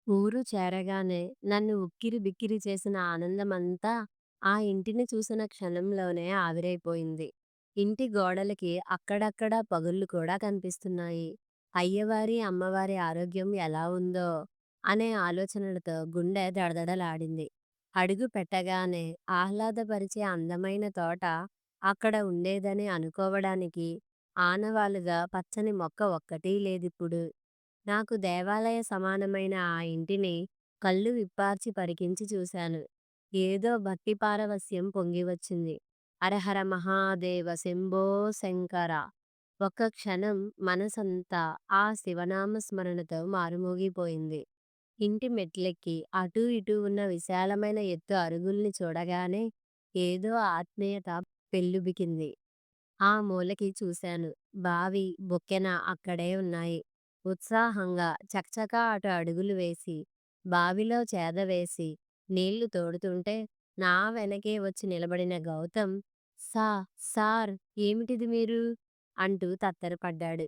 ఊరు చేరగానే నన్ను ఉక్కిరి బిక్కిరి చేసిన ఆనందమంతా ఆ ఇంటిని చూసిన క్షణంలోనే ఆవిరైపోయింది. ఇంటి గోడలకి అక్కడక్కడా పగుళ్ళు కూడా కనిపిస్తున్నాయి. అయ్యవారి, అమ్మవారి ఆరోగ్యం ఎలా ఉందో అనే ఆలోచనలతో గుండె దడదడలాడింది. అడుగు పెట్టగానే ఆహ్లాదపరిచే అందమైన తోట అక్కడ ఉండేదని అనుకోవడానికి ఆనవాలుగా పచ్చని మొక్క ఒక్కటీ లేదిప్పుడు. నాకు దేవాలయ సమానమైన ఆ ఇంటిని కళ్ళు విప్పార్చి పరికించి చూశాను. ఏదో భక్తి పారవస్యం పొంగివచ్చింది. హరహర మహాదేవ శంభో శంకర. ఒక్క క్షణం మనసంతా ఆ శివనామ స్మరణతో మారుమోగిపోయింది. ఇంటి మెట్లెక్కి అటూ ఇటూ ఉన్న విశాలమైన ఎత్తు అరుగుల్ని చూడగానే ఏదో ఆత్మీయత పెల్లుబికింది. ఆ మూలకి చూశాను. బావి, బొక్కెన అక్కడే ఉన్నాయి. ఉత్సాహంగా చకచకా అటు అడుగులు వేసి, బావిలో చేదవేసి, నీళ్లు తోడుతుంటే, నా వెనకే వచ్చి నిలబడిన గౌతమ్, సా సార్ ఏమిటిది మీరు? అంటూ తత్తరపడ్డాడు.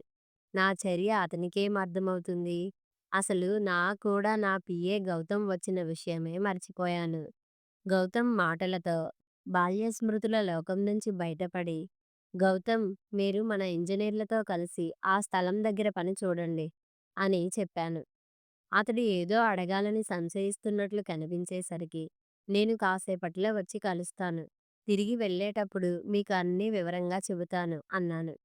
నా చర్య అతనికేం అర్థమవుతుంది? అసలు కూడా నా పిఏ గౌతమ్ వచ్చిన విషయమే మర్చిపోయాను. గౌతమ్ మాటలతో బాల్యస్మృతుల లోకం నుంచి బయటపడి, గౌతమ్, మీరు మన ఇంజనీర్లతో కలిసి ఆ స్థలం దగ్గర పని చూడండి అని చెప్పాను. అతడు ఏదో అడగాలని సంశయిస్తున్నట్లు కనిపించేసరికి, నేను కాసేపట్లో వచ్చి కలుస్తాను. తిరిగి వెళ్ళేటప్పుడు మీకు అన్నీ వివరంగా చెబుతాను అన్నాను.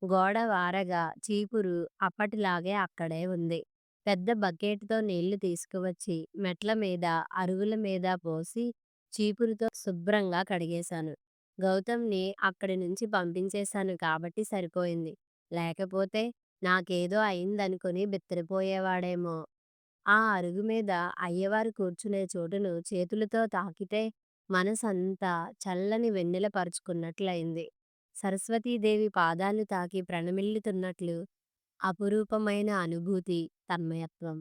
గోడ వారగా చీపురు అప్పటిలాగే అక్కడే ఉంది. పెద్ద బకెట్తో నీళ్లు తీసుకువచ్చి మెట్ల మీద, అరుగుల మీద పోసి చీపురుతో శుభ్రంగా కడిగేశాను. గౌతమ్‌ని అక్కడి నుంచి పంపించేశాను కాబట్టి సరిపోయింది. లేకపోతే నాకేదో అయిందనుకుని బిత్తరపోయేవాడేమో. ఆ అరుగు మీద అయ్యవారు కూర్చునే చోటును చేతులతో తాకితే మనసంతా చల్లని వెన్నెల పరుచుకున్నట్లయింది. సరస్వతీదేవి పాదాలు తాకి ప్రణమిల్లుతున్నట్లు అపురూపమైన అనుభూతి, తన్మయత్వం.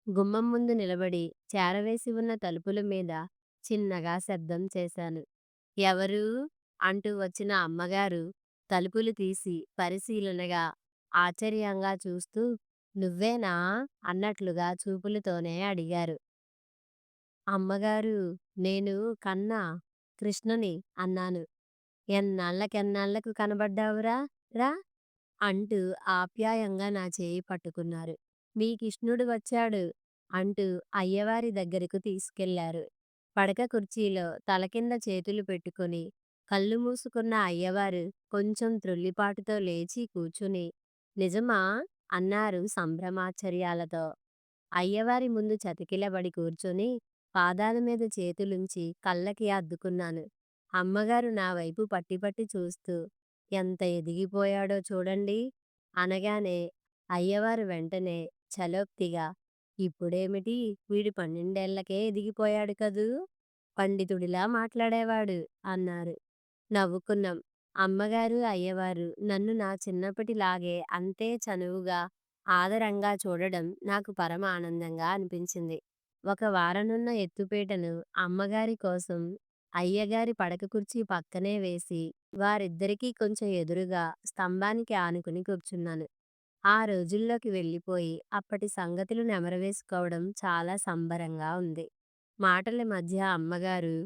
గుమ్మం ముందు నిలబడి చేరవేసి ఉన్న తలుపుల మీద చిన్నగా శబ్దం చేశాను. ఎవరు? అంటూ వచ్చిన అమ్మగారు తలుపులు తీసి పరిశీలనగా, ఆశ్చర్యంగా చూస్తూ నువ్వేనా అన్నట్లుగా చూపులతోనే అడిగారు. అమ్మగారు, నేను కన్నా, కృష్ణని అన్నాను. ఎన్నాళ్ళకెన్నాళ్ళకు కనబడ్డావురా, రా అంటూ ఆప్యాయంగా నా చేయి పట్టుకున్నారు. మీ కృష్ణుడు వచ్చాడు అంటూ అయ్యవారి దగ్గరకు తీసుకెళ్లారు. పడక కుర్చీలో తల కింద చేతులు పెట్టుకుని కళ్ళు మూసుకున్న అయ్యవారు కొంచెం త్రుల్లిపాటుతో లేచి కూర్చుని, నిజమా? అన్నారు సంభ్రమాశ్చర్యాలతో. అయ్యవారి ముందు చతికిలబడి కూర్చుని పాదాల మీద చేతులుంచి కళ్ళకి అద్దుకున్నాను. అమ్మగారు నా వైపు పట్టి పట్టి చూస్తూ, ఎంత ఎదిగిపోయాడో చూడండి అనగానే అయ్యవారు వెంటనే చలోక్తిగా, ఇప్పుడేమిటి, వీడు 12 ఏళ్లకే ఎదిగిపోయాడు కదూ, పండితుడిలా మాట్లాడేవాడు అన్నారు. నవ్వుకున్నాం. అమ్మగారు, అయ్యవారు నన్ను నా చిన్నప్పటిలాగే అంతే చనువుగా, ఆదరంగా చూడడం నాకు పరమ ఆనందంగా అనిపించింది. ఒక వారనున్న ఎత్తుపీటను అమ్మగారి కోసం అయ్యగారి పడక కుర్చీ పక్కనే వేసి, వారిద్దరికీ కొంచెం ఎదురుగా స్తంభానికి ఆనుకుని కూర్చున్నాను. ఆ రోజుల్లోకి వెళ్ళిపోయి అప్పటి సంగతులు నెమరవేసుకోవడం చాలా సంబరంగా ఉంది. మాటల మధ్య అమ్మగారు,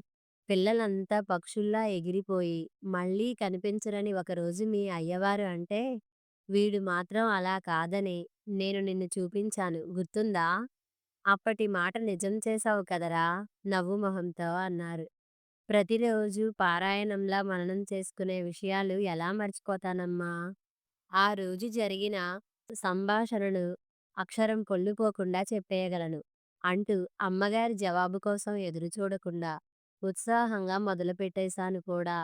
పిల్లలంతా పక్షుల్లా ఎగిరిపోయి మళ్ళీ కనిపించరని ఒకరోజు మీ అయ్యవారు అంటే, వీడు మాత్రం అలా కాదని నేను నిన్ను చూపించాను గుర్తుందా? అప్పటి మాట నిజం చేశావు కదరా నవ్వు మొహంతో అన్నారు. ప్రతిరోజు పారాయణంలా మననం చేసుకునే విషయాలు ఎలా మర్చిపోతానమ్మా? ఆ రోజు జరిగిన సంభాషణను అక్షరం పొల్లుపోకుండా చెప్పేయగలను అంటూ అమ్మగారి జవాబు కోసం ఎదురుచూడకుండా ఉత్సాహంగా మొదలుపెట్టేశాను కూడా.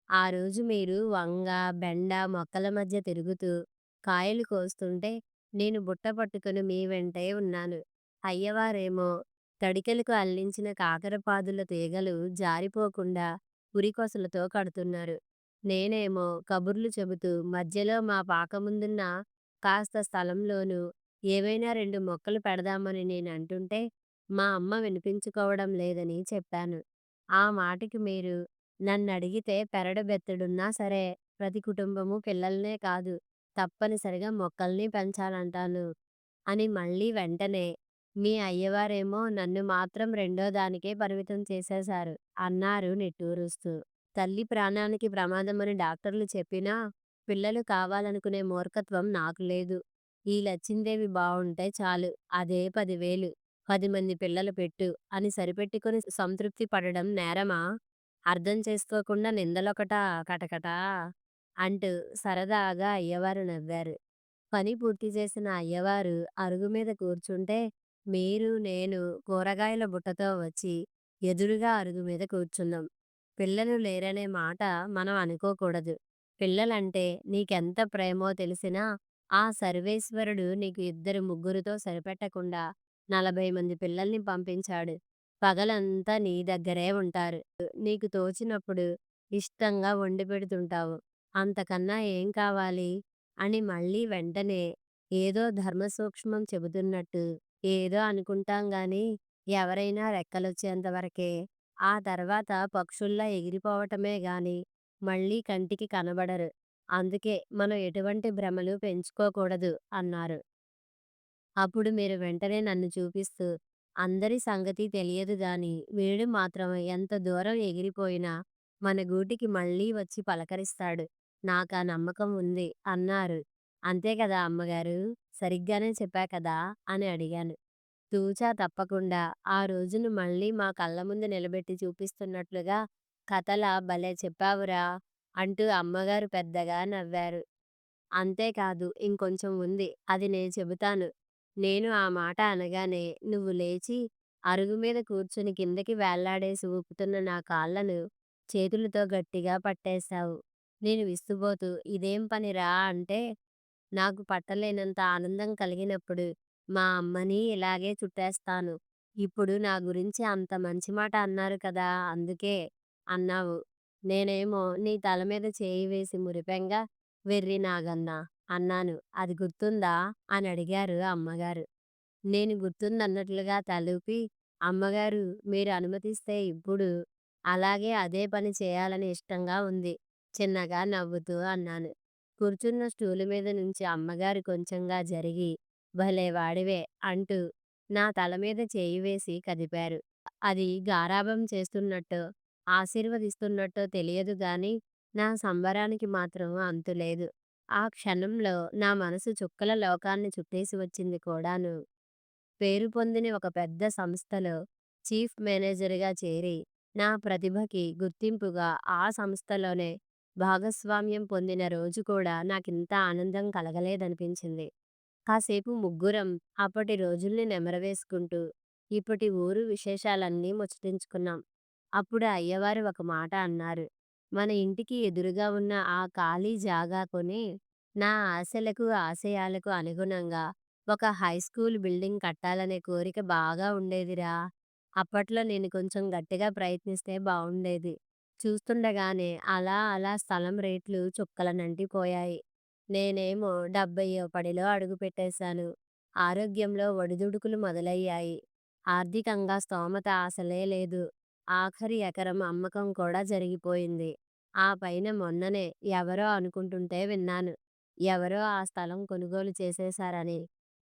ఆ రోజు మీరు వంగ, బెండ మొక్కల మధ్య తిరుగుతూ కాయలు కోస్తుంటే నేను బుట్ట పట్టుకుని మీ వెంటే ఉన్నాను. అయ్యవారేమో తడికెలకు అల్లించిన కాకరపాదుల తీగలు జారిపోకుండా ఉరికొసలతో కడుతున్నారు. నేనేమో కబుర్లు చెబుతూ మధ్యలో మా పాక ముందున్న కాస్త స్థలంలోనూ ఏవైనా 2 మొక్కలు పెడదామని నేనంటుంటే మా అమ్మ వినిపించుకోవడం లేదని చెప్పాను. ఆ మాటకి మీరు, నన్నడిగితే పెరడు బెత్తడున్నా సరే ప్రతి కుటుంబము పిల్లల్నే కాదు, తప్పనిసరిగా మొక్కల్ని పెంచాలంటాను అని మళ్ళీ వెంటనే మీ అయ్యవారేమో నన్ను మాత్రం రెండో దానికే పరిమితం చేసేశారు అన్నారు నిట్టూరుస్తూ. తల్లి ప్రాణానికి ప్రమాదమని డాక్టర్లు చెప్పినా పిల్లలు కావాలనుకునే మూర్ఖత్వం నాకు లేదు. ఈ లచ్చిందేవి బావుంటే చాలు, అదే 10,000, 10 మంది పిల్లలు పెట్టు అని సరిపెట్టుకుని సంతృప్తి పడడం నేరమా? అర్థం చేసుకోకుండా నిందలొకటా కటకటా అంటూ సరదాగా అయ్యవారు నవ్వారు. పని పూర్తి చేసిన అయ్యవారు అరుగు మీద కూర్చుంటే మీరు నేను కూరగాయల బుట్టతో వచ్చి ఎదురుగా అరుగు మీద కూర్చున్నాం. పిల్లలు లేరనే మాట మనం అనుకోకూడదు. పిల్లలంటే నీకెంత ప్రేమో తెలిసినా ఆ సర్వేశ్వరుడు నీకు ఇద్దరు ముగ్గురుతో సరిపెట్టకుండా 40 మంది పిల్లల్ని పంపించాడు. పగలంతా నీ దగ్గరే ఉంటారు. నీకు తోచినప్పుడు ఇష్టంగా వండి పెడుతుంటావు. అంతకన్నా ఏం కావాలి అని మళ్ళీ వెంటనే ఏదో ధర్మ సూక్ష్మం చెబుతున్నట్టు ఏదో అనుకుంటాం గాని ఎవరైనా రెక్కలొచ్చేంత వరకే. ఆ తర్వాత పక్షుల్లా ఎగిరిపోవటమే గాని మళ్ళీ కంటికి కనబడరు. అందుకే మనం ఎటువంటి భ్రమలు పెంచుకోకూడదు అన్నారు. అప్పుడు మీరు వెంటనే నన్ను చూపిస్తూ అందరి సంగతి తెలియదు గాని వీడు మాత్రం ఎంత దూరం ఎగిరిపోయినా మన గూటికి మళ్ళీ వచ్చి పలకరిస్తాడు. నాకా నమ్మకం ఉంది అన్నారు. అంతే కదా అమ్మగారు? సరిగ్గానే చెప్పా కదా అని అడిగాను. తూచా తప్పకుండా ఆ రోజును మళ్ళీ మా కళ్ళ ముందు నిలబెట్టి చూపిస్తున్నట్లుగా కథలా భలే చెప్పావురా అంటూ అమ్మగారు పెద్దగా నవ్వారు. అంతేకాదు ఇంకొంచెం ఉంది. అది నేను చెబుతాను. నేను ఆ మాట అనగానే నువ్వు లేచి అరుగు మీద కూర్చుని కిందకి వేళ్లాడేసి ఊపుతున్న నా కాళ్ళను చేతులతో గట్టిగా పట్టేశావు. నేను విస్తుబోతూ ఇదేం పనిరా అంటే నాకు పట్టలేనంత ఆనందం కలిగినప్పుడు మా అమ్మని ఇలాగే చుట్టేస్తాను. ఇప్పుడు నా గురించి అంత మంచి మాట అన్నారు కదా అందుకే అన్నావు. నేనేమో నీ తల మీద చేయి వేసి మురిపెంగా వెర్రి నాగన్నా అన్నాను. అది గుర్తుందా అని అడిగారు అమ్మగారు. నేను గుర్తుందన్నట్లుగా తలూపి అమ్మగారు మీరు అనుమతిస్తే ఇప్పుడు అలాగే అదే పని చేయాలని ఇష్టంగా ఉంది చిన్నగా నవ్వుతూ అన్నాను. కూర్చున్న స్టూలు మీద నుంచి అమ్మగారు కొంచెంగా జరిగి భలే వాడివే అంటూ నా తల మీద చేయి వేసి కదిపారు. అది గారాబం చేస్తున్నట్టో ఆశీర్వదిస్తున్నట్టో తెలియదు గాని నా సంబరానికి మాత్రం అంతులేదు. ఆ క్షణంలో నా మనసు చుక్కల లోకాన్ని చుట్టేసి వచ్చింది కూడాను. పేరు పొందిన ఒక పెద్ద సంస్థలో చీఫ్ మేనేజర్‌గా చేరి, నా ప్రతిభకి గుర్తింపుగా ఆ సంస్థలోనే భాగస్వామ్యం పొందిన రోజు కూడా నాకింత ఆనందం కలగలేదనిపించింది. కాసేపు ముగ్గురం అప్పటి రోజుల్ని నెమరవేసుకుంటూ, ఇప్పటి ఊరు విశేషాలన్నీ ముచ్చటించుకున్నాం. అప్పుడు అయ్యవారు ఒక మాట అన్నారు. మన ఇంటికి ఎదురుగా ఉన్న ఆ ఖాళీ జాగా కొని, నా ఆశలకు, ఆశయాలకు అనుగుణంగా ఒక హై స్కూల్ బిల్డింగ్ కట్టాలనే కోరిక బాగా ఉండేదిరా. అప్పట్లో నేను కొంచెం గట్టిగా ప్రయత్నిస్తే బావుండేది. చూస్తుండగానే అలా అలా స్థలం రేట్లు చుక్కలనంటిపోయాయి. నేనేమో 70 పడిలో అడుగుపెట్టేశాను. ఆరోగ్యంలో ఒడిదుడుకులు మొదలయ్యాయి. ఆర్థికంగా స్తోమత అసలే లేదు. ఆఖరి ఎకరం అమ్మకం కూడా జరిగిపోయింది. ఆ పైన మొన్ననే ఎవరో అనుకుంటుంటే విన్నాను. ఎవరో ఆ స్థలం కొనుగోలు చేసేశారని.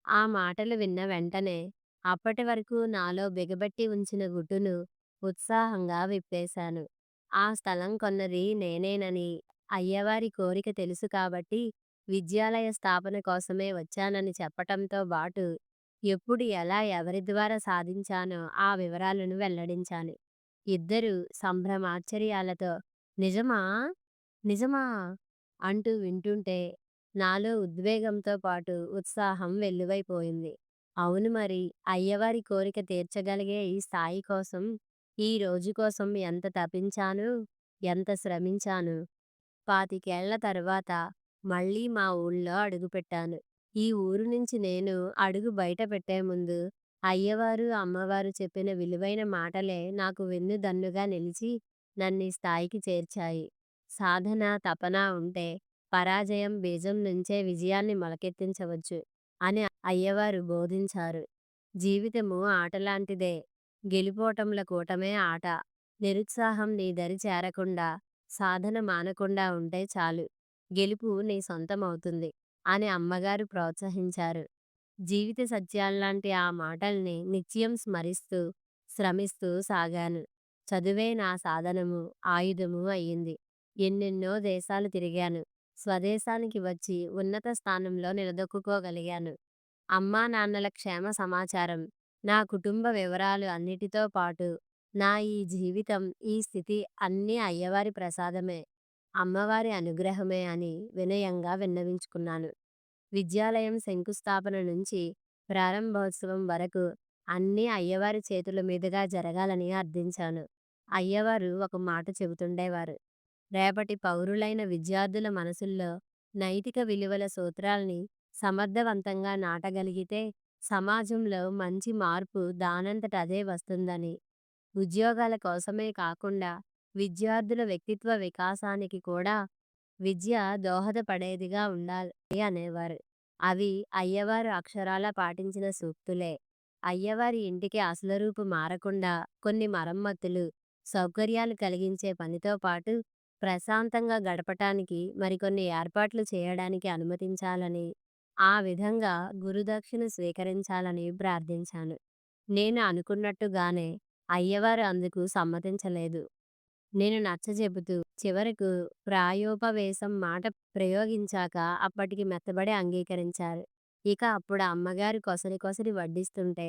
ఆ మాటలు విన్న వెంటనే అప్పటి వరకు నాలో బిగబట్టి ఉంచిన గుట్టును ఉత్సాహంగా విప్పేశాను. ఆ స్థలం కొన్నది నేనేనని, అయ్యవారి కోరిక తెలుసు కాబట్టి విద్యాలయ స్థాపన కోసమే వచ్చానని చెప్పటంతో బాటు ఎప్పుడు ఎలా ఎవరి ద్వారా సాధించానో ఆ వివరాలను వెల్లడించాను. ఇద్దరూ సంభ్రమాశ్చర్యాలతో నిజమా? నిజమా? అంటూ వింటుంటే నాలో ఉద్వేగంతో పాటు ఉత్సాహం వెల్లువైపోయింది. అవును మరి, అయ్యవారి కోరిక తీర్చగలిగే ఈ స్థాయి కోసం, ఈ రోజు కోసం ఎంత తపించాను, ఎంత శ్రమించాను. 25 తరువాత మళ్ళీ మా ఊళ్ళో అడుగుపెట్టాను. ఈ ఊరు నుంచి నేను అడుగు బయట పెట్టే ముందు అయ్యవారు, అమ్మవారు చెప్పిన విలువైన మాటలే నాకు వెన్నుదన్నుగా నిలిచి నన్నీ స్థాయికి చేర్చాయి. సాధన, తపన ఉంటే పరాజయం బీజం నుంచే విజయాన్ని మొలకెత్తించవచ్చు అని అయ్యవారు బోధించారు. జీవితము ఆటలాంటిదే. గెలుపోటముల కూటమే ఆట. నిరుత్సాహం నీ దరి చేరకుండా, సాధన మానకుండా ఉంటే చాలు. గెలుపు నీ సొంతమవుతుంది అని అమ్మగారు ప్రోత్సహించారు. జీవిత సత్యాల్లాంటి ఆ మాటల్ని నిత్యం స్మరిస్తూ, శ్రమిస్తూ సాగాను. చదువే నా సాధనము, ఆయుధము అయ్యింది. ఎన్నెన్నో దేశాలు తిరిగాను. స్వదేశానికి వచ్చి ఉన్నత స్థానంలో నిలదొక్కుకోగలిగాను. అమ్మా నాన్నల క్షేమ సమాచారం, నా కుటుంబ వివరాలు అన్నిటితో పాటు నా ఈ జీవితం, ఈ స్థితి అన్నీ అయ్యవారి ప్రసాదమే, అమ్మవారి అనుగ్రహమే అని వినయంగా విన్నవించుకున్నాను. విద్యాలయం శంకుస్థాపన నుంచి ప్రారంభోత్సవం వరకు అన్నీ అయ్యవారి చేతుల మీదుగా జరగాలని అర్థించాను. అయ్యవారు ఒక మాట చెబుతుండేవారు. రేపటి పౌరులైన విద్యార్థుల మనసుల్లో నైతిక విలువల సూత్రాల్ని సమర్థవంతంగా నాటగలిగితే సమాజంలో మంచి మార్పు దానంతట అదే వస్తుందని, ఉద్యోగాల కోసమే కాకుండా విద్యార్థుల వ్యక్తిత్వ వికాసానికి కూడా విద్య దోహదపడేదిగా ఉండాలి అనేవారు. అవి అయ్యవారు అక్షరాలా పాటించిన సూక్తులే. అయ్యవారి ఇంటికి అసలు రూపు మారకుండా కొన్ని మరమ్మతులు, సౌకర్యాలు కలిగించే పనితో పాటు ప్రశాంతంగా గడపటానికి మరికొన్ని ఏర్పాట్లు చేయడానికి అనుమతించాలని, ఆ విధంగా గురుదక్షిణ స్వీకరించాలని ప్రార్థించాను. నేను అనుకున్నట్టుగానే అయ్యవారు అందుకు సమ్మతించలేదు. నేను నచ్చజెబుతూ చివరకు ప్రాయోపవేశం మాట ప్రయోగించాక అప్పటికి మెత్తబడి అంగీకరించారు. ఇక అప్పుడు అమ్మగారు కొసరి కొసరి వడ్డిస్తుంటే,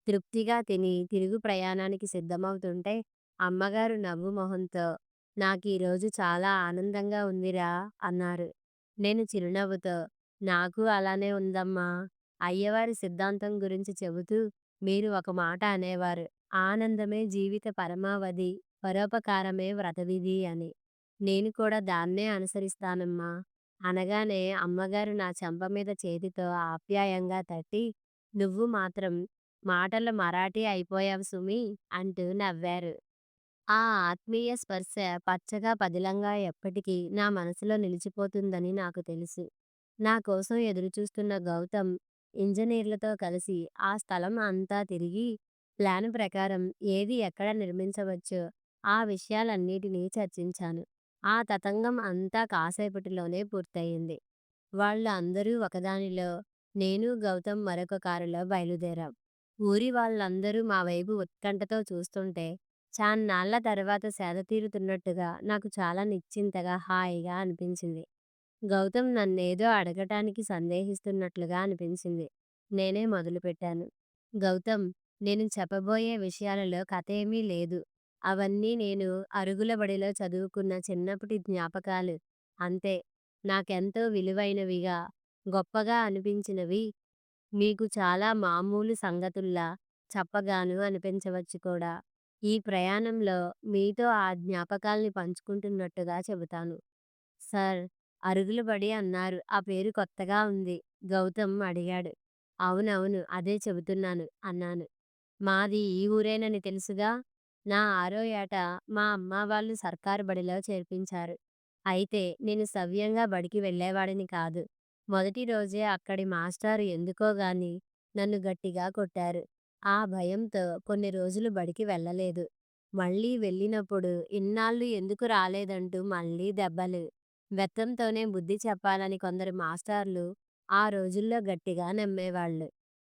తృప్తిగా తిని తిరుగు ప్రయాణానికి సిద్ధమవుతుంటే, అమ్మగారు నవ్వు మొహంతో "నాకీరోజు చాలా ఆనందంగా ఉందిరా" అన్నారు. నేను చిరునవ్వుతో "నాకు అలానే ఉందమ్మా. అయ్యవారి సిద్ధాంతం గురించి చెబుతూ మీరు ఒక మాట అనేవారు, 'ఆనందమే జీవిత పరమావధి, పరోపకారమే వ్రతవిధి' అని. నేను కూడా దాన్నే అనుసరిస్తానమ్మా" అనగానే అమ్మగారు నా చెంప మీద చేతితో ఆప్యాయంగా తట్టి, "నువ్వు మాత్రం మాటల మరాఠీ అయిపోయావు సుమీ" అంటూ నవ్వారు. ఆ ఆత్మీయ స్పర్శ పచ్చగా పదిలంగా ఎప్పటికీ నా మనసులో నిలిచిపోతుందని నాకు తెలుసు. నా కోసం ఎదురుచూస్తున్న గౌతమ్ ఇంజనీర్లతో కలిసి ఆ స్థలం అంతా తిరిగి ప్లాన్ ప్రకారం ఏది ఎక్కడ నిర్మించవచ్చో ఆ విషయాలన్నిటినీ చర్చించాను. ఆ తతంగం అంతా కాసేపటిలోనే పూర్తయింది. వాళ్ళు అందరూ ఒకదానిలో, నేను గౌతమ్ మరొక కారులో బయలుదేరాం. ఊరి వాళ్ళందరూ మా వైపు ఉత్కంఠతో చూస్తుంటే చాన్నాళ్ల తర్వాత సేద తీరుతున్నట్టుగా నాకు చాలా నిశ్చింతగా, హాయిగా అనిపించింది. గౌతమ్ నన్నేదో అడగటానికి సందేహిస్తున్నట్లుగా అనిపించింది. నేనే మొదలుపెట్టాను. "గౌతమ్, నేను చెప్పబోయే విషయాలలో కథేమీ లేదు. అవన్నీ నేను అరుగుల బడిలో చదువుకున్న చిన్నప్పటి జ్ఞాపకాలు. అంతే. నాకెంతో విలువైనవిగా, గొప్పగా అనిపించినవి మీకు చాలా మామూలు సంగతుల్లా చెప్పగాను అనిపించవచ్చు కూడా. ఈ ప్రయాణంలో మీతో ఆ జ్ఞాపకాల్ని పంచుకుంటున్నట్టుగా చెబుతాను." "సార్, అరుగులబడి అన్నారు. ఆ పేరు కొత్తగా ఉంది" గౌతమ్ అడిగాడు. "అవునవును, అదే చెబుతున్నాను" అన్నాను. "మాది ఈ ఊరేనని తెలుసుగా. నా 6వ ఏట మా అమ్మ వాళ్ళు సర్కారు బడిలో చేర్పించారు. అయితే నేను సవ్యంగా బడికి వెళ్ళేవాడిని కాదు. మొదటి రోజే అక్కడి మాస్టారు ఎందుకోగాని నన్ను గట్టిగా కొట్టారు. ఆ భయంతో కొన్ని రోజులు బడికి వెళ్ళలేదు. మళ్ళీ వెళ్ళినప్పుడు ఇన్నాళ్ళు ఎందుకు రాలేదంటూ మళ్ళీ దెబ్బలు. బెత్తంతోనే బుద్ధి చెప్పాలని కొందరు మాస్టార్లు ఆ రోజుల్లో గట్టిగా నమ్మేవాళ్ళు.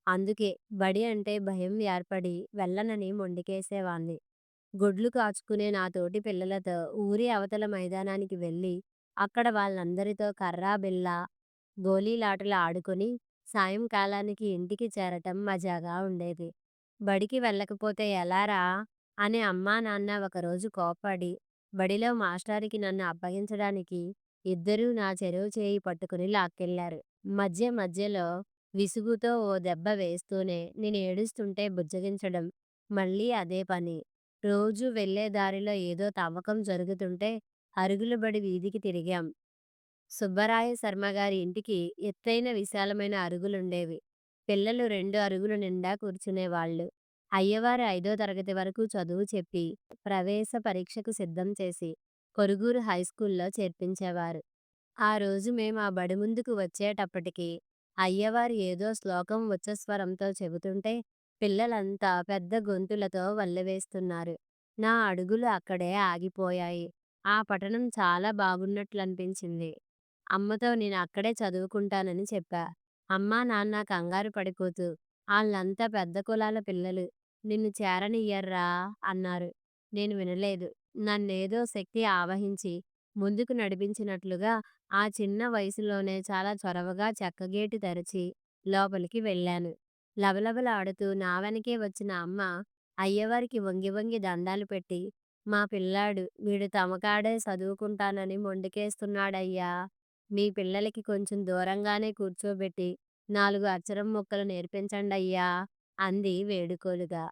అందుకే బడి అంటే భయం ఏర్పడి వెళ్ళనని మొండికేసేవాణ్ణి. గొడ్లు కాచుకునే నా తోటి పిల్లలతో ఊరి అవతల మైదానానికి వెళ్ళి అక్కడ వాళ్ళందరితో కర్రా బిళ్ళ, గోలీలాటలు ఆడుకొని సాయంకాలానికి ఇంటికి చేరటం మజాగా ఉండేది. బడికి వెళ్ళకపోతే ఎలారా అని అమ్మా నాన్న ఒకరోజు కోప్పడి బడిలో మాస్టారికి నన్ను అప్పగించడానికి ఇద్దరూ నా చెరో చేయి పట్టుకుని లాక్కెళ్లారు. మధ్య మధ్యలో విసుగుతో ఓ దెబ్బ వేస్తూనే నేను ఏడుస్తుంటే బుజ్జగించడం, మళ్ళీ అదే పని. రోజూ వెళ్ళే దారిలో ఏదో తవ్వకం జరుగుతుంటే అరుగులబడి వీధికి తిరిగాం. సుబ్బరాయ శర్మగారి ఇంటికి ఎత్తైన విశాలమైన అరుగులుండేవి. పిల్లలు 2 అరుగుల నిండా కూర్చునేవాళ్ళు. అయ్యవారు 5వ తరగతి వరకు చదువు చెప్పి ప్రవేశ పరీక్షకు సిద్ధం చేసి కొరుగురు హైస్కూల్లో చేర్పించేవారు. ఆ రోజు మేం ఆ బడి ముందుకు వచ్చేటప్పటికి అయ్యవారు ఏదో శ్లోకం ఉచ్చస్వరంతో చెబుతుంటే పిల్లలంతా పెద్ద గొంతులతో వల్లెవేస్తున్నారు. నా అడుగులు అక్కడే ఆగిపోయాయి. ఆ పఠనం చాలా బాగున్నట్లనిపించింది. అమ్మతో నేను అక్కడే చదువుకుంటానని చెప్పా. అమ్మా, నాన్న కంగారు పడిపోతూ, "ఆళ్ళంతా పెద్ద కులాల పిల్లలు. నిన్ను చేరనియ్యర్రా" అన్నారు. నేను వినలేదు. నన్నేదో శక్తి ఆవహించి ముందుకు నడిపించినట్లుగా ఆ చిన్న వయసులోనే చాలా చొరవగా చెక్కగేటు తెరచి లోపలికి వెళ్ళాను. లబలబలాడుతూ నా వెనకే వచ్చిన అమ్మ అయ్యవారికి వంగి వంగి దండాలు పెట్టి, "మా పిల్లాడు వీడు తమకాడే చదువుకుంటానని మొండికేస్తున్నాడయ్యా. మీ పిల్లలకి కొంచెం దూరంగానే కూర్చోబెట్టి 4 అక్షరం ముక్కలు నేర్పించండయ్యా" అంది వేడుకోలుగా.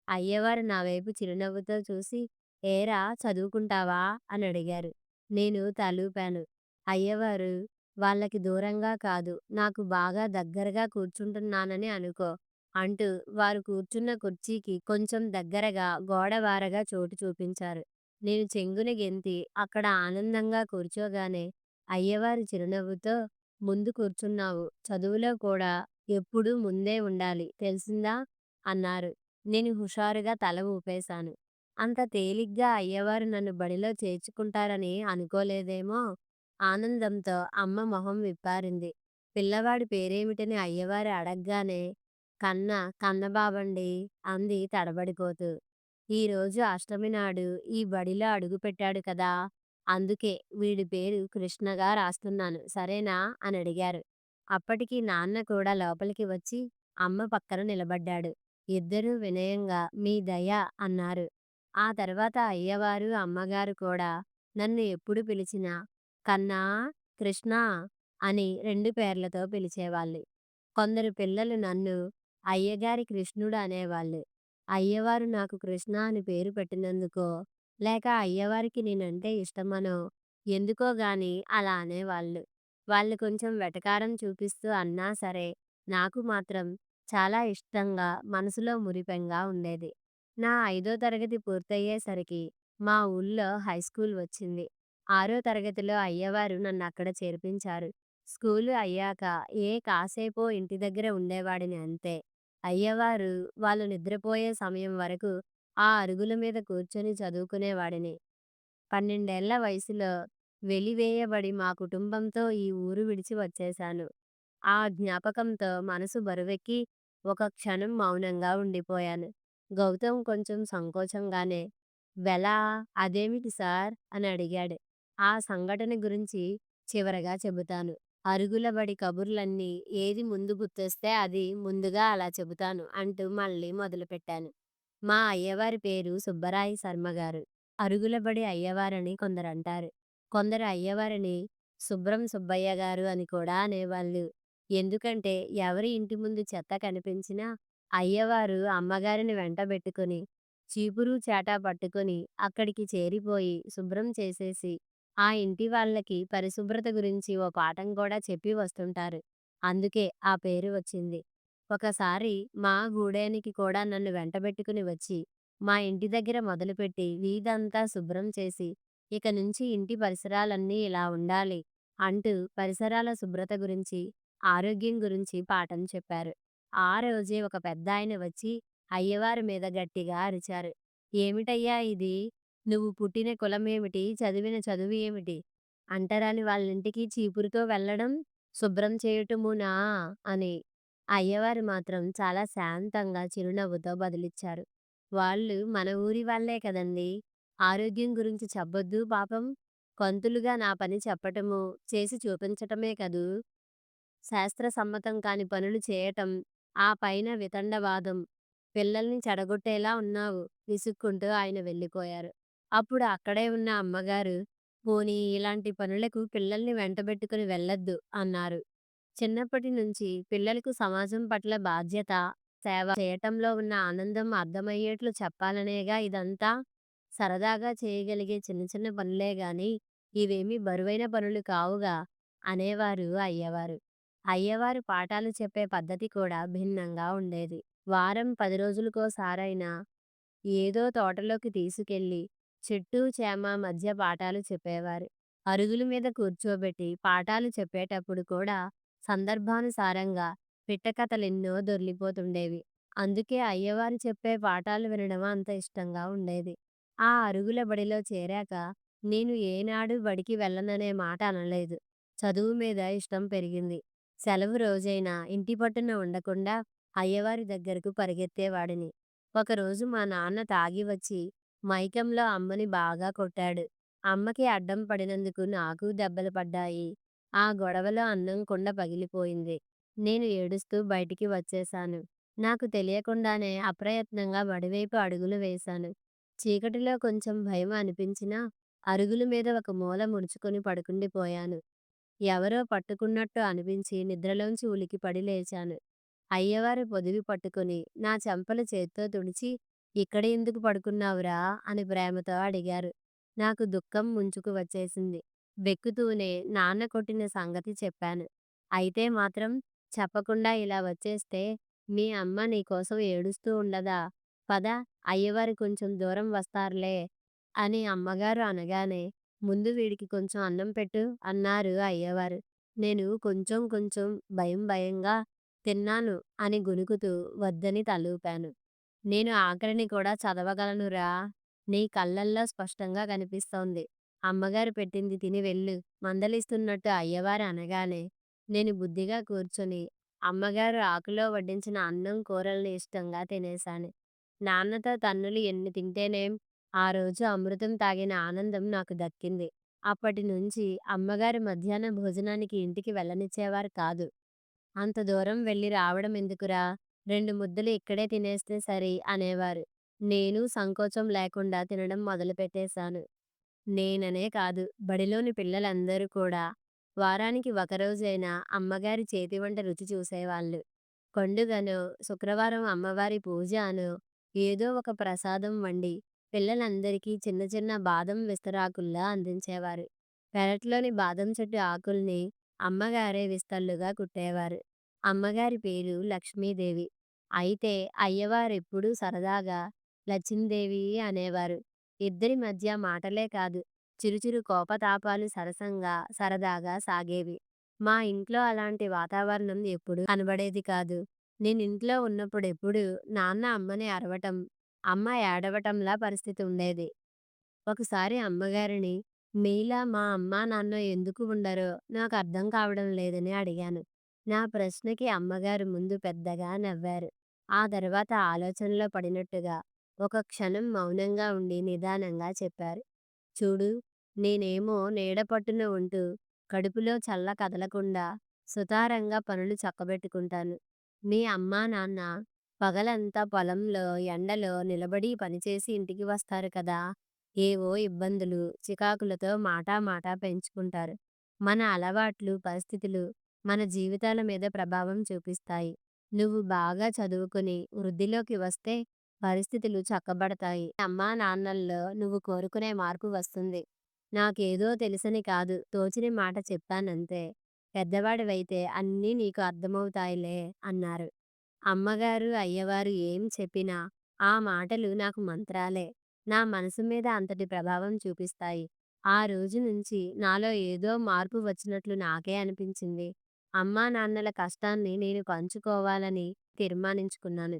అయ్యవారు నా వైపు చిరునవ్వుతో చూసి, "ఏరా చదువుకుంటావా" అని అడిగారు. నేను తలూపాను. అయ్యవారు, "వాళ్ళకి దూరంగా కాదు, నాకు బాగా దగ్గరగా కూర్చుంటున్నానని అనుకో" అంటూ వారు కూర్చున్న కుర్చీకి కొంచెం దగ్గరగా గోడవారగా చోటు చూపించారు. నేను చెంగున గెంతి అక్కడ ఆనందంగా కూర్చోగానే అయ్యవారు చిరునవ్వుతో, "ముందు కూర్చున్నావు, చదువులో కూడా ఎప్పుడూ ముందే ఉండాలి తెలిసిందా" అన్నారు. నేను హుషారుగా తల ఊపేశాను. అంత తేలిగ్గా అయ్యవారు నన్ను బడిలో చేర్చుకుంటారని అనుకోలేదేమో. ఆనందంతో అమ్మ మొహం విప్పారింది. పిల్లవాడి పేరేమిటని అయ్యవారు అడగ్గానే, కన్నబాబండి" అంది తడబడిపోతూ. "ఈరోజు అష్టమి నాడు ఈ బడిలో అడుగుపెట్టాడు కదా, అందుకే వీడి పేరు కృష్ణగా రాస్తున్నాను సరేనా" అని అడిగారు. అప్పటికి నాన్న కూడా లోపలికి వచ్చి అమ్మ పక్కన నిలబడ్డాడు. ఇద్దరూ వినయంగా "మీ దయ" అన్నారు. ఆ తర్వాత అయ్యవారు, అమ్మగారు కూడా నన్ను ఎప్పుడు పిలిచినా "కన్నా, కృష్ణా" అని 2 పేర్లతో పిలిచేవాళ్ళు. కొందరు పిల్లలు నన్ను అయ్యగారి కృష్ణుడు అనేవాళ్ళు. అయ్యవారు నాకు కృష్ణ అని పేరు పెట్టినందుకో, లేక అయ్యవారికి నేనంటే ఇష్టమనో, ఎందుకో గాని అలా అనేవాళ్ళు. వాళ్ళు కొంచెం వెటకారం చూపిస్తూ అన్నా సరే, నాకు మాత్రం చాలా ఇష్టంగా, మనసులో మురిపెంగా ఉండేది. నా 5వ తరగతి పూర్తయ్యేసరికి మా ఊళ్ళో హైస్కూల్ వచ్చింది. 6వ తరగతిలో అయ్యవారు నన్నక్కడ చేర్పించారు. స్కూలు అయ్యాక కాసేపో ఇంటి దగ్గర ఉండేవాడిని అంతే. అయ్యవారు వాళ్ళు నిద్రపోయే సమయం వరకు ఆ అరుగుల మీద కూర్చొని చదువుకునేవాడిని. 12 వయసులో వెలివేయబడి మా కుటుంబంతో ఈ ఊరు విడిచి వచ్చేశాను. ఆ జ్ఞాపకంతో మనసు బరువెక్కి ఒక క్షణం మౌనంగా ఉండిపోయాను. గౌతమ్ కొంచెం సంకోచంగానే, "వెలా? అదేమిటి సార్" అని అడిగాడు. ఆ సంఘటన గురించి చివరగా చెబుతాను. అరుగుల బడి కబుర్లన్నీ ఏది ముందు గుర్తొస్తే అది ముందుగా అలా చెబుతాను అంటూ మళ్ళీ మొదలుపెట్టాను. మా అయ్యవారి పేరు సుబ్బరాయ శర్మగారు. అరుగులబడి అయ్యవారని కొందరంటారు. కొందరు అయ్యవారిని సుబ్రం సుబ్బయ్య గారు అని కూడా అనేవాళ్ళు. ఎందుకంటే ఎవరి ఇంటి ముందు చెత్త కనిపించినా అయ్యవారు అమ్మగారిని వెంటబెట్టుకొని చీపురు చాటా పట్టుకొని అక్కడికి చేరిపోయి శుభ్రం చేసేసి ఆ ఇంటి వాళ్ళకి పరిశుభ్రత గురించి ఓ పాఠం కూడా చెప్పి వస్తుంటారు. అందుకే ఆ పేరు వచ్చింది. ఒకసారి మా గూడెనికి కూడా నన్ను వెంటబెట్టుకుని వచ్చి మా ఇంటి దగ్గర మొదలుపెట్టి వీధంతా శుభ్రం చేసి, "ఇక నుంచి ఇంటి పరిసరాలన్నీ ఇలా ఉండాలి" అంటూ పరిసరాల శుభ్రత గురించి, ఆరోగ్యం గురించి పాఠం చెప్పారు. ఆ రోజే ఒక పెద్దాయన వచ్చి అయ్యవారి మీద గట్టిగా అరిచారు. "ఏమిటయ్యా ఇది? నువ్వు పుట్టిన కులమేమిటి? చదివిన చదువు ఏమిటి? అంటరాని వాళ్ళింటికి చీపురుతో వెళ్ళడం, శుభ్రం చేయటమునా" అని. అయ్యవారు మాత్రం చాలా శాంతంగా చిరునవ్వుతో బదులిచ్చారు. "వాళ్ళు మన ఊరి వాళ్ళే కదండీ! ఆరోగ్యం గురించి చెప్పొద్దూ పాపం. పంతులుగా నా పని చెప్పటము, చేసి చూపించటమే కదూ! శాస్త్ర సమ్మతం కాని పనులు చేయటం, ఆ పైన వితండవాదం. పిల్లల్ని చెడగొట్టేలా ఉన్నావు" విసుక్కుంటూ ఆయన వెళ్ళిపోయారు. అప్పుడు అక్కడే ఉన్న అమ్మగారు, "పోనీ ఇలాంటి పనులకు పిల్లల్ని వెంటబెట్టుకుని వెళ్ళొద్దు" అన్నారు. చిన్నప్పటి నుంచి పిల్లలకు సమాజం పట్ల బాధ్యత, సేవ చేయటంలో ఉన్న ఆనందం అర్థమయ్యేట్లు చెప్పాలనేగా ఇదంతా. సరదాగా చేయగలిగే చిన్న చిన్న పనులే గాని ఇవేమీ బరువైన పనులు కావుగా అనేవారు అయ్యవారు. అయ్యవారు పాఠాలు చెప్పే పద్ధతి కూడా భిన్నంగా ఉండేది. వారం 10 రోజులకోసారైనా ఏదో తోటలోకి తీసుకెళ్ళి చెట్టు చేమ మధ్య పాఠాలు చెప్పేవారు. అరుగుల మీద కూర్చోబెట్టి పాఠాలు చెప్పేటప్పుడు కూడా సందర్భానుసారంగా పిట్టకథలెన్నో దొర్లిపోతుండేవి. అందుకే అయ్యవారు చెప్పే పాఠాలు వినడం అంత ఇష్టంగా ఉండేది. ఆ అరుగుల బడిలో చేరాక నేను ఏనాడు బడికి వెళ్ళననే మాట అనలేదు. చదువు మీద ఇష్టం పెరిగింది. సెలవు రోజైనా ఇంటి పట్టున ఉండకుండా అయ్యవారి దగ్గరకు పరిగెత్తేవాడిని. ఒకరోజు మా నాన్న తాగి వచ్చి మైకంలో అమ్మని బాగా కొట్టాడు. అమ్మకి అడ్డం పడినందుకు నాకు దెబ్బలు పడ్డాయి. ఆ గొడవలో అన్నం కుండ పగిలిపోయింది. నేను ఏడుస్తూ బయటికి వచ్చేశాను. నాకు తెలియకుండానే అప్రయత్నంగా బడివైపు అడుగులు వేశాను. చీకటిలో కొంచెం భయం అనిపించినా అరుగుల మీద ఒక మూల ముడుచుకొని పడుకుండిపోయాను. ఎవరో పట్టుకున్నట్టు అనిపించి నిద్రలోంచి ఉలికిపడి లేచాను. అయ్యవారు పొదివి పట్టుకొని నా చెంపలు చేత్తో తుడిచి, "ఇక్కడ ఎందుకు పడుకున్నావురా?" అని ప్రేమతో అడిగారు. నాకు దుఃఖం ముంచుకు వచ్చేసింది. వెక్కుతూనే నాన్న కొట్టిన సంగతి చెప్పాను. "అయితే మాత్రం చెప్పకుండా ఇలా వచ్చేస్తే మీ అమ్మ నీకోసం ఏడుస్తూ ఉండదా? పద, అయ్యవారు కొంచెం దూరం వస్తారులే" అని అమ్మగారు అనగానే, "ముందు వీడికి కొంచెం అన్నం పెట్టు" అన్నారు అయ్యవారు. నేను కొంచెం కొంచెం భయంగా తిన్నాను అని గొణుకుతూ వద్దని తలూపాను. "నేను ఆఖరిని కూడా చదవగలనురా! నీ కళ్ళల్లో స్పష్టంగా కనిపిస్తోంది. అమ్మగారు పెట్టింది తిని వెళ్ళు" మందలిస్తున్నట్టు అయ్యవారు అనగానే, నేను బుద్ధిగా కూర్చొని అమ్మగారు ఆకులో వడ్డించిన అన్నం కూరల్ని ఇష్టంగా తినేశాను. నాన్నతో తన్నులు ఎన్ని తింటేనేం, ఆ రోజు అమృతం తాగిన ఆనందం నాకు దక్కింది. అప్పటినుంచి అమ్మగారు మధ్యాహ్న భోజనానికి ఇంటికి వెళ్ళనిచ్చేవారు కాదు. "అంత దూరం వెళ్ళి రావడం ఎందుకురా? 2 ముద్దలు ఇక్కడే తినేస్తే సరి" అనేవారు. నేను సంకోచం లేకుండా తినడం మొదలుపెట్టేశాను. నేననే కాదు, బడిలోని పిల్లలందరూ కూడా వారానికి ఒకరోజైనా అమ్మగారి చేతి వంట రుచి చూసేవాళ్ళు. పండుగనో, శుక్రవారం అమ్మవారి పూజ అనో ఏదో ఒక ప్రసాదం వండి పిల్లలందరికీ చిన్న చిన్న బాదం విస్తరాకుల్లా అందించేవారు. పెరట్లోని బాదం చెట్టు ఆకుల్ని అమ్మగారే విస్తళ్ళుగా కుట్టేవారు. అమ్మగారి పేరు లక్ష్మీదేవి. అయితే అయ్యవారెప్పుడూ సరదాగా లచ్చిందేవి అనేవారు. ఇద్దరి మధ్య మాటలే కాదు, చిరుచిరు కోపతాపాలు సరసంగా సరదాగా సాగేవి. మా ఇంట్లో అలాంటి వాతావరణం ఎప్పుడూ కనబడేది కాదు. నేనింట్లో ఉన్నప్పుడెప్పుడూ నాన్న అమ్మని అరవటం, అమ్మ ఏడవటంలా పరిస్థితి ఉండేది. ఒకసారి అమ్మగారిని, "మీలా మా అమ్మా నాన్న ఎందుకు ఉండరో నాకు అర్థం కావడం లేదని" అడిగాను. నా ప్రశ్నకి అమ్మగారు ముందు పెద్దగా నవ్వారు. ఆ తర్వాత ఆలోచనలో పడినట్టుగా ఒక క్షణం మౌనంగా ఉండి నిదానంగా చెప్పారు. "చూడు, నేనేమో నీడ పట్టున ఉంటూ కడుపులో చల్ల కదలకుండా సుతారంగా పనులు చక్కబెట్టుకుంటాను. మీ అమ్మా నాన్న పగలంతా పొలంలో ఎండలో నిలబడి పనిచేసి ఇంటికి వస్తారు కదా! ఏవో ఇబ్బందులు, చికాకులతో మాటా పెంచుకుంటారు. మన అలవాట్లు, పరిస్థితులు మన జీవితాల మీద ప్రభావం చూపిస్తాయి. నువ్వు బాగా చదువుకుని వృద్ధిలోకి వస్తే పరిస్థితులు చక్కబడతాయి. అమ్మా నాన్నల్లో నువ్వు కోరుకునే మార్పు వస్తుంది. నాకేదో తెలుసని కాదు, తోచిన మాట చెప్పానంతే. పెద్దవాడివైతే అన్నీ నీకు అర్థమవుతాయిలే" అన్నారు. అమ్మగారు, అయ్యవారు ఏం చెప్పినా ఆ మాటలు నాకు మంత్రాలే. నా మనసు మీద అంతటి ప్రభావం చూపిస్తాయి. ఆ రోజు నుంచి నాలో ఏదో మార్పు వచ్చినట్లు నాకే అనిపించింది. అమ్మా నాన్నల కష్టాన్ని నేను పంచుకోవాలని తీర్మానించుకున్నాను.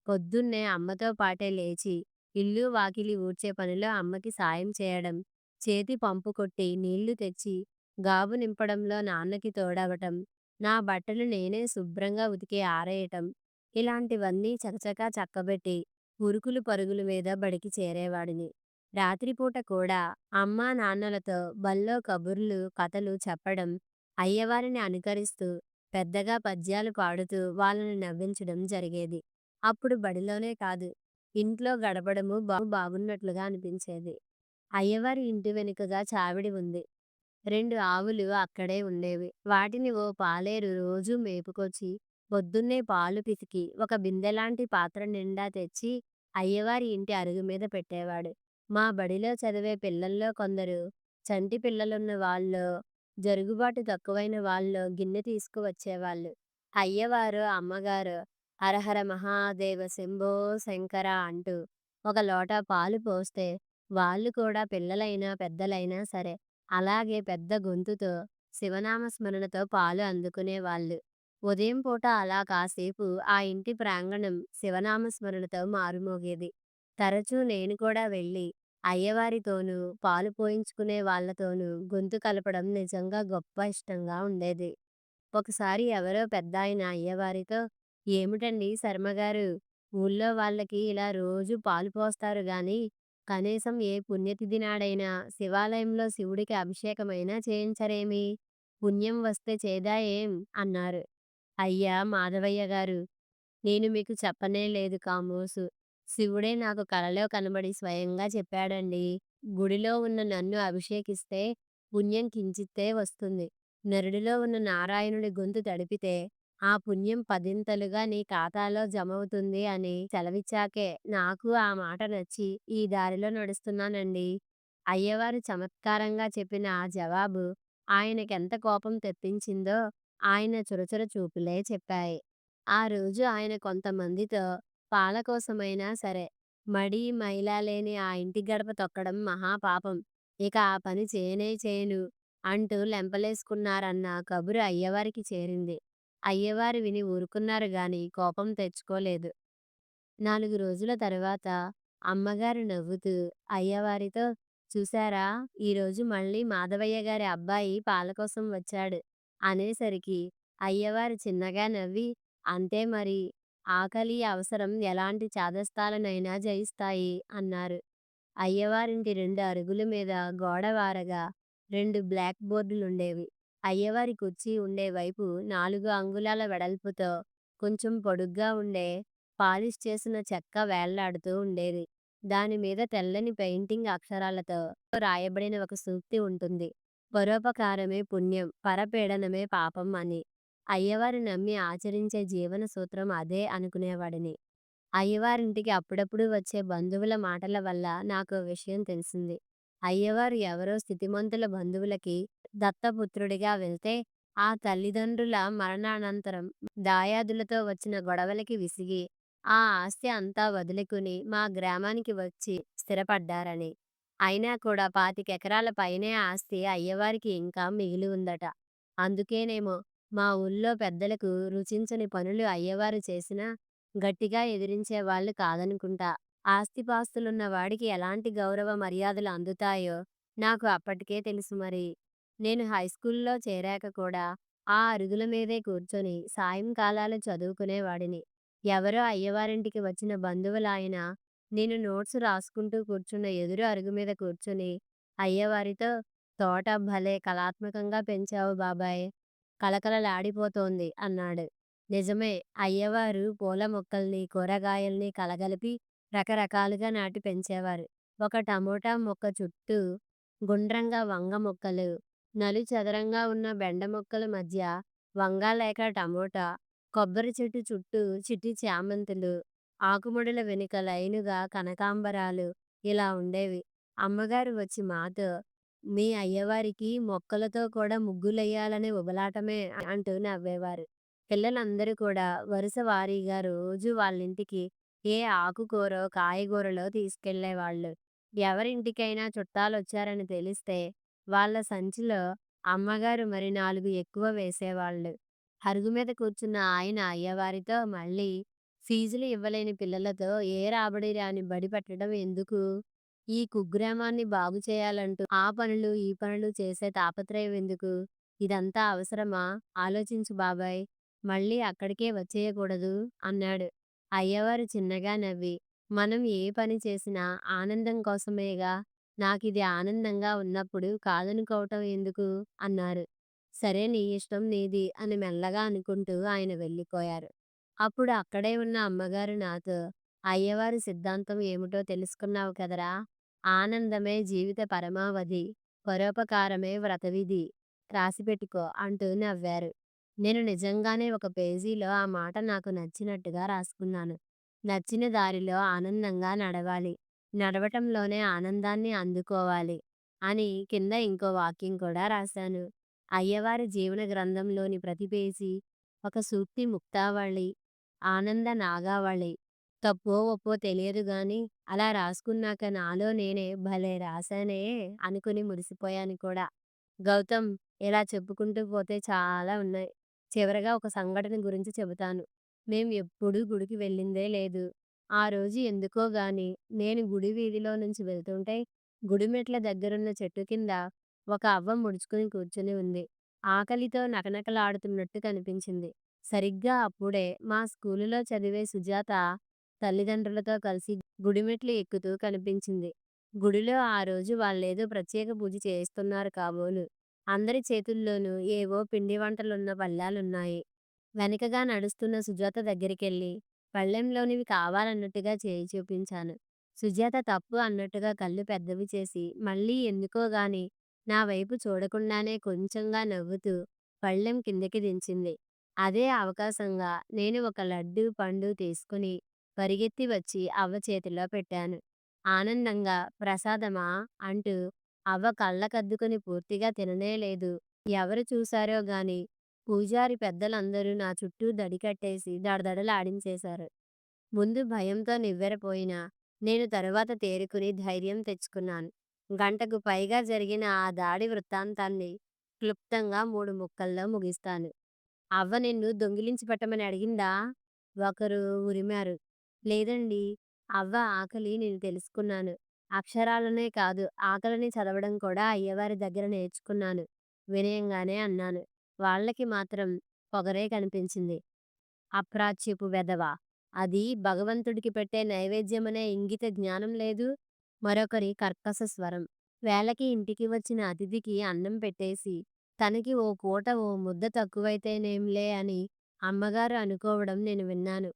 పొద్దున్నే అమ్మతో పాటే లేచి ఇల్లు వాకిలి ఊడ్చే పనిలో అమ్మకి సాయం చేయడం, చేతి పంపు కొట్టి నీళ్లు తెచ్చి గాబు నింపడంలో నాన్నకి తోడవటం, నా బట్టలు నేనే శుభ్రంగా ఉతికి ఆరేయటం, ఇలాంటివన్నీ చకచకా చక్కబెట్టి ఉరుకులు పరుగుల మీద బడికి చేరేవాడిని. రాత్రిపూట కూడా అమ్మా నాన్నలతో బళ్ళో కబుర్లు, కథలు చెప్పడం, అయ్యవారిని అనుకరిస్తూ పెద్దగా పద్యాలు పాడుతూ వాళ్ళని నవ్వించడం జరిగేది. అప్పుడు బడిలోనే కాదు, ఇంట్లో గడపడము బాగున్నట్లుగా అనిపించేది. అయ్యవారి ఇంటి వెనుకగా చావిడి ఉంది. 2 ఆవులు అక్కడే ఉండేవి. వాటిని ఓ పాలేరు రోజూ మేపుకొచ్చి పొద్దున్నే పాలు పితికి ఒక బిందెలాంటి పాత్ర నిండా తెచ్చి అయ్యవారి ఇంటి అరుగు మీద పెట్టేవాడు. మా బడిలో చదివే పిల్లల్లో కొందరు చంటి పిల్లలున్న వాళ్ళో, జరుగుబాటు తక్కువైన వాళ్ళో గిన్నె తీసుకువచ్చేవాళ్ళు. అయ్యవారో, అమ్మగారో హరహర మహాదేవ శంభో శంకర అంటూ ఒక లోటా పాలు పోస్తే వాళ్ళు కూడా పిల్లలైనా పెద్దలైనా సరే అలాగే పెద్ద గొంతుతో శివనామ స్మరణతో పాలు అందుకునేవాళ్ళు. ఉదయం పూట అలా కాసేపు ఆ ఇంటి ప్రాంగణం శివనామ స్మరణతో మారుమోగేది. తరచూ నేను కూడా వెళ్ళి అయ్యవారితోనూ, పాలు పోయించుకునే వాళ్ళతోనూ గొంతు కలపడం నిజంగా గొప్ప ఇష్టంగా ఉండేది. ఒకసారి ఎవరో పెద్దాయన అయ్యవారితో, "ఏమిటండి శర్మగారు, ఊళ్ళో వాళ్ళకి ఇలా రోజూ పాలు పోస్తారు గాని, కనీసం ఏ పుణ్యతిథి నాడైనా శివాలయంలో శివుడికి అభిషేకమైనా చేయించరేమి? పుణ్యం వస్తే చేదా ఏం?" అన్నారు. "అయ్యా మాధవయ్య గారు, నేను మీకు చెప్పనే లేదు కామోసు. శివుడే నాకు కలలో కనబడి స్వయంగా చెప్పాడండి. గుడిలో ఉన్న నన్ను అభిషేకిస్తే పుణ్యం కించిత్తే వస్తుంది. నరుడిలో ఉన్న నారాయణుడి గొంతు తడిపితే ఆ పుణ్యం పదింతలుగా నీ ఖాతాలో జమవుతుంది అని సెలవిచ్చాకే నాకు ఆ మాట నచ్చి ఈ దారిలో నడుస్తున్నానండి." అయ్యవారు చమత్కారంగా చెప్పిన ఆ జవాబు ఆయనకెంత కోపం తెప్పించిందో ఆయన చురచుర చూపులే చెప్పాయి. ఆ రోజు ఆయన కొంతమందితో పాల కోసమైనా సరే మడి మైలా లేని ఆ ఇంటి గడప తొక్కడం మహాపాపం, ఇక ఆ పని చేయనే చేయను అంటూ లెంపలేసుకున్నారన్న కబురు అయ్యవారికి చేరింది. అయ్యవారు విని ఊరుకున్నారు గాని కోపం తెచ్చుకోలేదు. 4 రోజుల తరువాత అమ్మగారు నవ్వుతూ అయ్యవారితో, "చూశారా, ఈరోజు మళ్ళీ మాధవయ్య గారి అబ్బాయి పాల కోసం వచ్చాడు" అనేసరికి అయ్యవారు చిన్నగా నవ్వి, "అంతే మరి, ఆకలి, అవసరం ఎలాంటి చాదస్తాలనైనా జయిస్తాయి" అన్నారు. అయ్యవారింటి 2 అరుగుల మీద గోడవారగా 2 బ్లాక్ బోర్డులుండేవి. అయ్యవారి కుర్చీ ఉండే వైపు 4 అంగుళాల వెడల్పుతో కొంచెం పొడుగ్గా ఉండే పాలిష్ చేసిన చెక్క వేళ్లాడుతూ ఉండేది. దాని మీద తెల్లని పెయింటింగ్ అక్షరాలతో రాయబడిన ఒక సూక్తి ఉంటుంది. పరోపకారమే పుణ్యం, పరపీడనమే పాపం అని. అయ్యవారు నమ్మి ఆచరించే జీవన సూత్రం అదే అనుకునేవాడిని. అయ్యవారింటికి అప్పుడప్పుడు వచ్చే బంధువుల మాటల వల్ల నాకో విషయం తెలిసింది. అయ్యవారు ఎవరో స్థితిమంతుల బంధువులకి దత్తపుత్రుడిగా వెళ్తే, ఆ తల్లిదండ్రుల మరణానంతరం దాయాదులతో వచ్చిన గొడవలకి విసిగి, ఆ ఆస్తి అంతా వదులుకుని మా గ్రామానికి వచ్చి స్థిరపడ్డారని. అయినా కూడా 25 ఎకరాల పైనే ఆస్తి అయ్యవారికి ఇంకా మిగిలి ఉందట. అందుకేనేమో మా ఊళ్ళో పెద్దలకు రుచించని పనులు అయ్యవారు చేసినా గట్టిగా ఎదిరించేవాళ్ళు కాదనుకుంటా. ఆస్తిపాస్తులున్న వాడికి ఎలాంటి గౌరవ మర్యాదలు అందుతాయో నాకు అప్పటికే తెలుసు మరి. నేను హైస్కూల్లో చేరాక కూడా ఆ అరుగుల మీదే కూర్చొని సాయంకాలాలు చదువుకునేవాడిని. ఎవరో అయ్యవారింటికి వచ్చిన బంధువులాయన నేను నోట్స్ రాసుకుంటూ కూర్చున్న ఎదురు అరుగు మీద కూర్చొని అయ్యవారితో, "తోట భలే కళాత్మకంగా పెంచావు బాబాయ్, కళకళలాడిపోతోంది" అన్నాడు. నిజమే, అయ్యవారు పూల మొక్కల్ని, కూరగాయల్ని కలగలిపి రకరకాలుగా నాటి పెంచేవారు. ఒక టమోటా మొక్క చుట్టూ గుండ్రంగా వంగ మొక్కలు, నలుచదరంగా ఉన్న బెండ మొక్కల మధ్య వంగ లేక టమోటా, కొబ్బరి చెట్టు చుట్టూ చిట్టి చామంతులు, ఆకుముడల వెనుక లైనుగా కనకాంబరాలు ఇలా ఉండేవి. అమ్మగారు వచ్చి మాతో, "మీ అయ్యవారికి మొక్కలతో కూడా ముగ్గులెయ్యాలనే ఉబలాటమే" అంటూ నవ్వేవారు. పిల్లలందరూ కూడా వరుస వారీగా రోజు వాళ్ళింటికి ఏ ఆకుకూరో, కాయగూరలో తీసుకెళ్ళేవాళ్ళు. ఎవరింటికైనా చుట్టాలొచ్చారని తెలిస్తే వాళ్ళ సంచిలో అమ్మగారు మరి 4 ఎక్కువ వేసేవాళ్ళు. అరుగు మీద కూర్చున్న ఆయన అయ్యవారితో మళ్ళీ, "ఫీజులు ఇవ్వలేని పిల్లలతో ఏ రాబడి రాని బడి పెట్టడం ఎందుకు? ఈ కుగ్రామాన్ని బాగు చేయాలంటూ ఆ పనులు, ఈ పనులు చేసే తాపత్రయం ఎందుకు? ఇదంతా అవసరమా? ఆలోచించు బాబాయ్. మళ్ళీ అక్కడికే వచ్చేయకూడదు" అన్నాడు. అయ్యవారు చిన్నగా నవ్వి, "మనం ఏ పని చేసినా ఆనందం కోసమేగా. నాకిది ఆనందంగా ఉన్నప్పుడు కాదనుకోవటం ఎందుకు" అన్నారు. "సరే, నీ ఇష్టం నీది" అని మెల్లగా అనుకుంటూ ఆయన వెళ్ళిపోయారు. అప్పుడు అక్కడే ఉన్న అమ్మగారు నాతో, "అయ్యవారి సిద్ధాంతం ఏమిటో తెలుసుకున్నావు కదరా! ఆనందమే జీవిత పరమావధి, పరోపకారమే వ్రతవిధి, రాసిపెట్టుకో" అంటూ నవ్వారు. నేను నిజంగానే ఒక పేజీలో ఆ మాట నాకు నచ్చినట్టుగా రాసుకున్నాను. నచ్చిన దారిలో ఆనందంగా నడవాలి, నడవటంలోనే ఆనందాన్ని అందుకోవాలి అని కింద ఇంకో వాక్యం కూడా రాశాను. అయ్యవారి జీవన గ్రంథంలోని ప్రతి పేజీ ఒక సూక్తి ముక్తావళి, ఆనంద నాగావళి. తప్పో ఒప్పో తెలియదు గాని అలా రాసుకున్నాక నాలో నేనే భలే రాశానే అనుకుని మురిసిపోయాను కూడా. గౌతమ్, ఇలా చెప్పుకుంటూ పోతే చాలా ఉన్నాయి. చివరగా ఒక సంఘటన గురించి చెబుతాను. మేం ఎప్పుడూ గుడికి వెళ్ళిందే లేదు. ఆ రోజు ఎందుకో గాని నేను గుడి వీధిలో నుంచి వెళ్తుంటే గుడి మెట్ల దగ్గరున్న చెట్టు కింద ఒక అవ్వ ముడుచుకుని కూర్చుని ఉంది. ఆకలితో నకనకలాడుతున్నట్టు కనిపించింది. సరిగ్గా అప్పుడే మా స్కూలులో చదివే సుజాత తల్లిదండ్రులతో కలిసి గుడిమెట్లు ఎక్కుతూ కనిపించింది. గుడిలో ఆ రోజు వాళ్ళేదో ప్రత్యేక పూజ చేయిస్తున్నారు కాబోలు. అందరి చేతుల్లోనూ ఏవో పిండి వంటలున్న పళ్ళాలున్నాయి. వెనకగా నడుస్తున్న సుజాత దగ్గరికెళ్ళి పళ్ళెంలోనివి కావాలన్నట్టుగా చేయి చూపించాను. సుజాత తప్పు అన్నట్టుగా కళ్ళు పెద్దవి చేసి మళ్ళీ ఎందుకో గాని నా వైపు చూడకుండానే కొంచెంగా నవ్వుతూ పళ్ళెం కిందకి దించింది. అదే అవకాశంగా నేను ఒక లడ్డూ, పండు తీసుకుని పరిగెత్తి వచ్చి అవ్వ చేతిలో పెట్టాను. ఆనందంగా "ప్రసాదమా?" అంటూ అవ్వ కళ్ళకద్దుకుని పూర్తిగా తిననేలేదు. ఎవరు చూశారో గాని పూజారి పెద్దలందరూ నా చుట్టూ దడికట్టేసి దడదడలాడించేశారు. ముందు భయంతో నివ్వెరపోయినా, నేను తరువాత తేరుకుని ధైర్యం తెచ్చుకున్నాను. గంటకు పైగా జరిగిన ఆ దాడి వృత్తాంతాన్ని క్లుప్తంగా 3 ముక్కల్లో ముగిస్తాను. "అవ్వ నిన్ను దొంగిలించి పెట్టమని అడిగిందా?" ఒకరు ఉరిమారు. "లేదండీ. అవ్వ ఆకలి నేను తెలుసుకున్నాను. అక్షరాలనే కాదు, ఆకలిని చదవడం కూడా అయ్యవారి దగ్గర నేర్చుకున్నాను" వినయంగానే అన్నాను. వాళ్ళకి మాత్రం పొగరే కనిపించింది. "అప్రాచ్యపు వెధవ! అది భగవంతుడికి పెట్టే నైవేద్యమనే ఇంగిత జ్ఞానం లేదు." మరొకరి కర్కశ స్వరం. వేళకి ఇంటికి వచ్చిన అతిథికి అన్నం పెట్టేసి, తనకి ఓ పూట ఓ ముద్ద తక్కువైతేనేంలే అని అమ్మగారు అనుకోవడం నేను విన్నాను.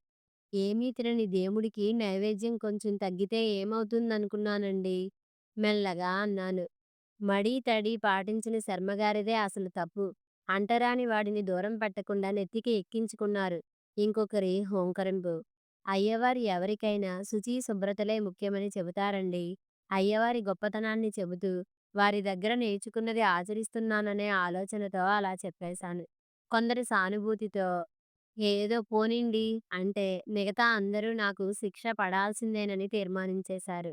ఏమీ తినని దేవుడికి నైవేద్యం కొంచెం తగ్గితే ఏమవుతుందనుకున్నానండి మెల్లగా అన్నాను. మడి తడి పాటించిన శర్మగారిదే అసలు తప్పు. అంటరాని వాడిని దూరం పెట్టకుండా నెత్తికి ఎక్కించుకున్నారు. ఇంకొకరి హూంకరింపు. అయ్యవారు ఎవరికైనా శుచి శుభ్రతలే ముఖ్యమని చెబుతారండి. అయ్యవారి గొప్పతనాన్ని చెబుతూ వారి దగ్గర నేర్చుకున్నది ఆచరిస్తున్నాననే ఆలోచనతో అలా చెప్పేశాను. కొందరి సానుభూతితో ఏదో పోనీండి అంటే మిగతా అందరూ నాకు శిక్ష పడాల్సిందేనని తీర్మానించేశారు.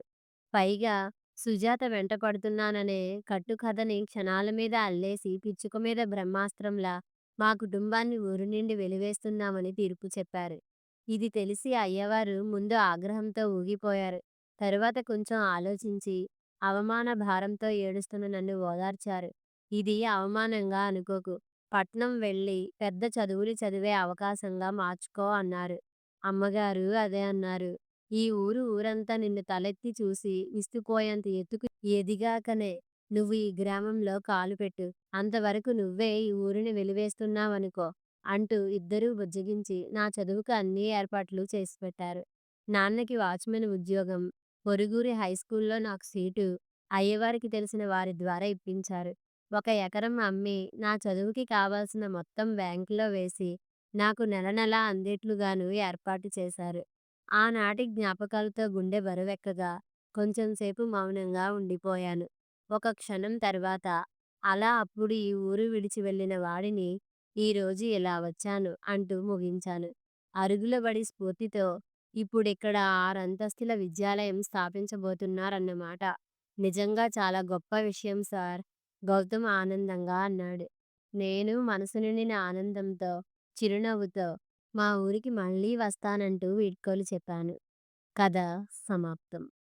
పైగా సుజాత వెంట పడుతున్నాననే కట్టుకథని క్షణాల మీద అల్లేసి పిచ్చుక మీద బ్రహ్మాస్త్రంలా మా కుటుంబాన్ని ఊరి నుండి వెలివేస్తున్నామని తీర్పు చెప్పారు. ఇది తెలిసి అయ్యవారు ముందు ఆగ్రహంతో ఊగిపోయారు. తరువాత కొంచెం ఆలోచించి అవమాన భారంతో ఏడుస్తున్న నన్ను ఓదార్చారు. "ఇది అవమానంగా అనుకోకు. పట్నం వెళ్ళి పెద్ద చదువులు చదివే అవకాశంగా మార్చుకో" అన్నారు. అమ్మగారు అదే అన్నారు. "ఈ ఊరంతా నిన్ను తలెత్తి చూసి విస్తుపోయేంత ఎత్తుకు ఎదిగాకనే నువ్వు ఈ గ్రామంలో కాలు పెట్టు. అంతవరకు నువ్వే ఈ ఊరిని వెలివేస్తున్నావనుకో" అంటూ ఇద్దరూ బుజ్జగించి నా చదువుకు అన్ని ఏర్పాట్లు చేసిపెట్టారు. నాన్నకి వాచ్‌మెన్ ఉద్యోగం, పొరుగురి హైస్కూల్లో నాకు సీటు అయ్యవారికి తెలిసిన వారి ద్వారా ఇప్పించారు. 1 ఎకరం అమ్మి నా చదువుకి కావాల్సిన మొత్తం బ్యాంకులో వేసి నాకు నెల నెలా అందేట్లుగాను ఏర్పాటు చేశారు. ఆనాటి జ్ఞాపకాలతో గుండె బరువెక్కగా కొంచెం సేపు మౌనంగా ఉండిపోయాను. ఒక క్షణం తర్వాత అలా అప్పుడు ఈ ఊరు విడిచి వెళ్ళిన వాడిని ఈరోజు ఇలా వచ్చాను అంటూ ముగించాను. అరుగుల బడి స్ఫూర్తితో ఇప్పుడిక్కడ 6 అంతస్తుల విద్యాలయం స్థాపించబోతున్నారన్నమాట. నిజంగా చాలా గొప్ప విషయం సార్. గౌతమ్ ఆనందంగా అన్నాడు. నేను మనసు నిండిన ఆనందంతో, చిరునవ్వుతో మా ఊరికి మళ్ళీ వస్తానంటూ వీడ్కోలు చెప్పాను. కథ సమాప్తం.